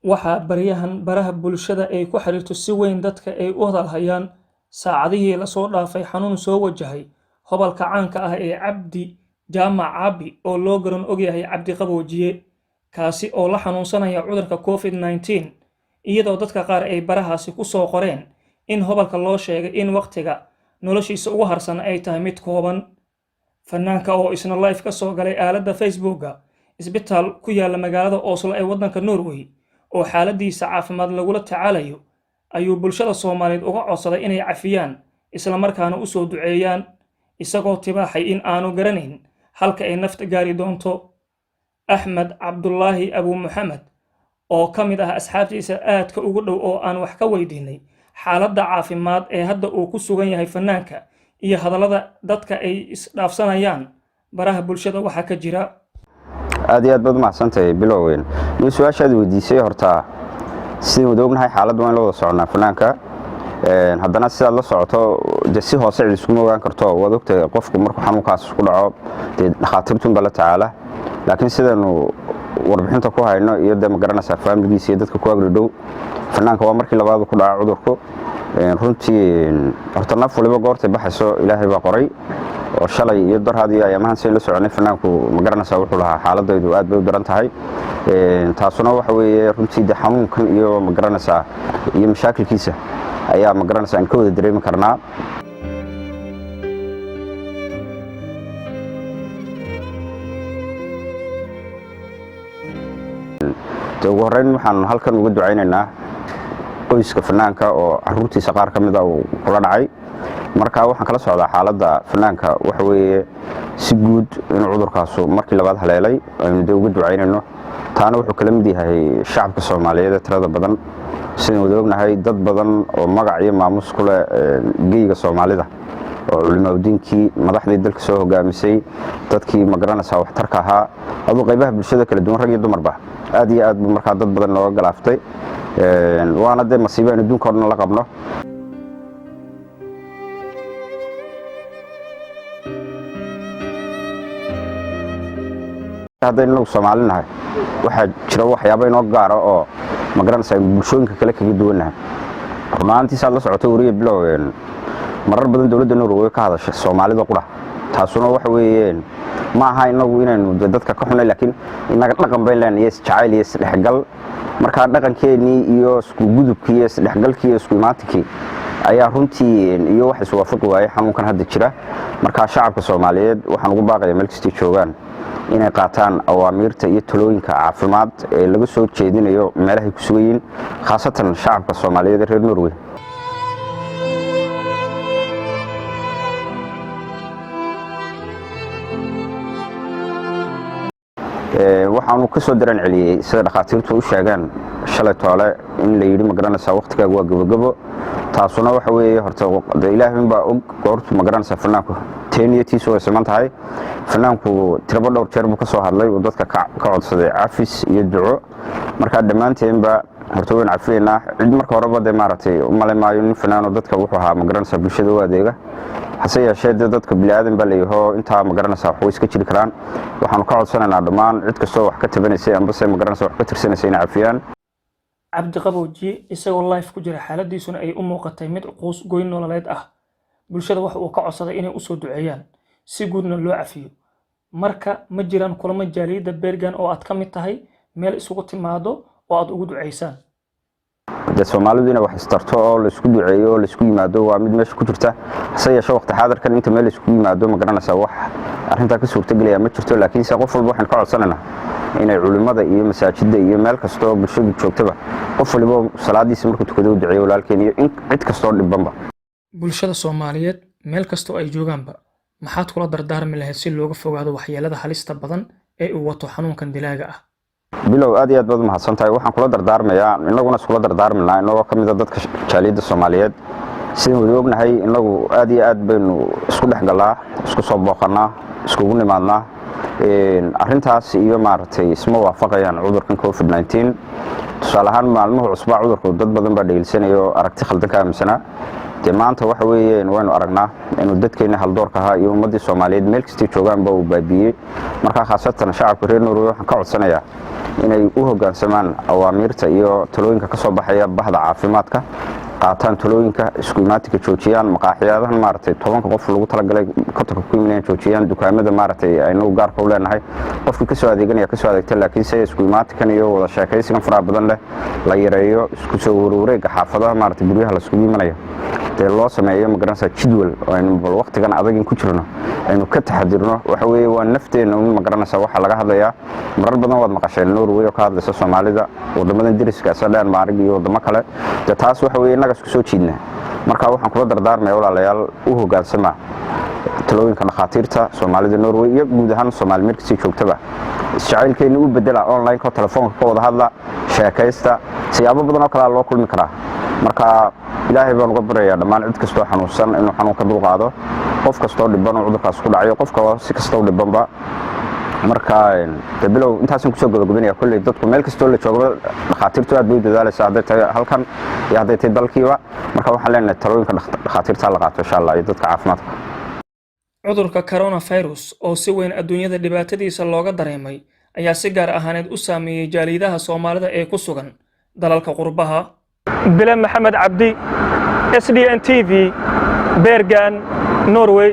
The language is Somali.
waxaa baryahan baraha bulshada ay ku xiriirto si weyn dadka ay u hadalhayaan saacadihii la soo dhaafay xanuun soo wajahay hobalka caanka ah ee Cabdi Jaamac Cabi oo loo garan ogyahay Cabdi Qaboojiye kaasi oo la xanuunsanaya cudurka COVID-19 iyadoo dadka qaar ay barahaasi ku soo qoreen in hobalka loo sheegay in waqtiga noloshiisa ugu harsan ay tahay mid kooban. Fanaanka oo isna live ka soo galay aaladda Facebooka isbitaal ku yaala magaalada Oslo ee waddanka Norway oo xaaladiisa caafimaad lagula tacaalayo ayuu bulshada Soomaaliyeed uga codsaday inay cafiyaan isla markaana u soo duceeyaan isagoo tibaaxay in aanu garanayn halka ay nafta gaari doonto. Axmed Cabdullaahi Abu Muhammad oo ka mid ah asxaabtiisa aadka ugu dhow oo aan wax ka weydiinay xaaladda caafimaad ee hadda uu ku sugan yahay fanaanka iyo hadallada dadka ay isdhaafsanayaan baraha bulshada waxa ka jira. aad iyo aad baad mahadsantahay bilowweyn iyo su'aashaad weydiisay horta sidii wada ognahay xaaladda waan la wada soconaa fanaanka haddana sidaad la socoto si hoose cid isku ogaan karto waad ogtahay qofku markuu xanuunkaas ku dhaco dhakhaatiirtu baa la tacaala laakiin sidaanu warbixinta ku hayno iyo ma garanaysaa faamiligiisa iyo dadka ku agri dhow fanaanka waa markii labaad ku dhaca cudurku runtii horta naf waliba goortay baxayso ilaahay baa qoray oo shalay iyo darhaadii ayamahan si la soconay fanaanku ma garanaysaa wuxuu lahaa xaaladaydu aad bay u daran tahay taasuna waxa weeye runtii xanuunkan iyo ma garanaysaa iyo mashaakilkiisa ayaa ma garanaysaa in ka wada dareemi karnaa. ugu horreyn waxaan halkan uga ducaynaynaa qoyska fanaanka oo caruurtiisa qaar ka mid ah uu kula dhacay marka waxaan kala socdaa xaaladda fanaanka waxa weeye si guud inuu cudurkaasu markii labaad haleelay aynu dee uga ducaynayno taana wuxuu kala mid yahay shacabka Soomaaliyeed ee tirada badan sidaan wada ognahay dad badan oo magac iyo maamuus ku leh geyga Soomaalida oo culimadiinkii madaxdii dalka soo hogaamisay dadkii ma garanaysaa waxtarka ahaa adoo qaybaha bulshada kala duwan rag iyo dumarba aad iyo aad markaa dad badan nooga galaaftay waana dee masiibo aan adduunka oo dhan la qabno. haddaynu Soomaalinahay waxaa jira waxyaabo inoo gaar ah oo ma garanaysaa bulshooyinka kale kaga duwanahay rumaantii saad la socoto wariye biloween marar badan dawladda Norway ka hadashay Soomaalida qura taasuna waxa weeyeen ma aha inagu inaynu dadka ka xunay laakiin inaga dhaqan bay leenahay jacayl iyo isdhexgal marka dhaqankeennii iyo isku gudubkii iyo isdhexgalkii iyo isku imaatikii ayaa runtii iyo wax iswaafaqi waayay xanuunkan hadda jira marka shacabka Soomaaliyeed waxaan ugu baaqayaa meel kasta joogaan inay qaataan awaamiirta iyo talooyinka caafimaad ee laga soo jeedinayo meelaha ku sugan yihiin khaasatan shacabka Soomaaliyeed ee reer Norway. waxaanu ka soo daran celiyay sida dhakhaatiirtu u sheegaan shalay toole in la yiri ma garanaysaa waqtiga waa gabagabo taasuna waxa weeye horta ilaahay baa og goortu ma garanaysaa fanaanku teeniyatiisu way siman tahay fanaanku tiraba dhowr jeer buu ka soo hadlay oo dadka ka codsaday cafis iyo duco marka dhamaanteenba horta waan cafiyeynaa cid marka horeba de maaragtay u maleemaayo in fanaano dadka wuxuu ahaa ma garanaysaa bulshada u adeega hase yeeshee dadka bilaadan baa leeyahay inta ma garanaysaa wax iska jiri karaan waxaanu ka codsanaynaa dhammaan cid kastoo wax ka tabanaysay amba se ma garanaysaa wax ka tirsanaysay inay cafiyaan. Cabdi Qaboojiye isagoo live ku jira xaaladiisuna ay u muuqatay mid quus goyn nololeed ah bulshada waxa uu ka codsaday inay u soo duceeyaan si guudna loo cafiyo marka ma jiraan kulamo jaaliyada Bergen oo aad ka mid tahay meel isugu timaado oo aad ugu duceysaan. Soomaalidu inay wax istarto oo la isku duceeyo oo la isku yimaado waa mid meesha ku jirta hase yeeshee waqti xaadirkan inta meel isku yimaado ma garanaysaa wax arrinta ka suurtagelaya ma jirto laakiin se qof walba waxaan ka codsanaynaa inay culimada iyo masaajidda iyo meel kasta oo bulshadu joogtaba qof walba salaadiisa markuu tukado u duceeyo walaalkeen iyo in cid kasta oo dhibanba bulshada Soomaaliyeed meel kasta oo ay joogaanba maxaad kula dardaarmi lahayd si looga fogaado waxyeelada halista badan ee uu wato xanuunkan dilaaga ah. bilow aad iyo aad baad mahadsantahay waxaan kula dardaarmayaa inaguna isku dardaarminaa inagoo ka mid ah dadka jaaliyada Soomaaliyeed sidaan wada ognahay inagu aad iyo aad baynu isku dhexgalaa isku soo booqanaa iskugu nimaadnaa arrintaas iyo maaragtay isma waafaqayaan cudurkan COVID-19 tusaale ahaan maalmuhu cusbaa cudurku dad badan baa dhageysanaya aragti khaldan ka aaminsanaa maanta waxa weeyeen waynu aragnaa inuu dadkeena haldoorka ahaa iyo ummadii Soomaaliyeed meel kasta joogaan baa u baabiyay marka khaasatan shacabka reer Norway waxaan ka codsanayaa inay u hoggaansamaan awaamiirta iyo talooyinka ka soo baxaya bahda caafimaadka qaataan talooyinka isku imaatinka joojiyaan maqaaxiyaadahan maaragtay 10 qof lagu talagalay kontonka ku imanayaan joojiyaan dukaamada maaragtay aynu gaarka u leenahay qofkii ka soo adeeganaya ka soo adeegta laakiin say isku imaatinkan iyo wada sheekaysigan faraha badan leh la yareeyo isku soo wareega xaafadaha maaragtay guryaha la isku imanayo dee loo sameeyo magaranaysa jadwal aynu bal waqtigan adag ku jirno aynu ka taxadirno waxa weeye waa nafteena u magaranaysa waxa laga hadlayaa marar badan waad maqasheen Norway oo ka hadlaysa Soomaalida wadamada deriska Suudaan Maarig iyo wadamo kale taas waxa weeye inaga isku soo jiidna marka waxaan kula dardaarmay walaalayaal u hoggaansama talooyinka dhakhaatiirta Soomaalida Norway iyo guud ahaan Soomaali markii joogtaba isjacaylkeena u bedela online ka telefoonka ka wada hadla sheekaysta siyaabo badan oo kala loo kulmi karaa marka ilaahay baan uga baraya dhamaan cid kastoo xanuunsan inuu xanuunka dulqaado qof kastoo dhiban cudurkaas ku dhacayo qofka si kastoo dhibanba marka bilow intaas ku soo gabagabinaya kulli dadku meel kastoo la joogo dhakhaatiirtu aad bay dadaalaysaa haday tahay halkan iyo haday tahay dalkiiba marka waxaan leenahay talooyinka dhakhaatiirta la qaato insha Allah iyo dadka caafimaadka cudurka coronavirus oo si weyn adduunyada dhibaatadiisa looga dareemay ayaa si gaar ahaaneed u saameeyay jaalidaha Soomaalida ee ku sugan dalalka qurbaha Bilal Maxamed Cabdi SDN TV Bergen Norway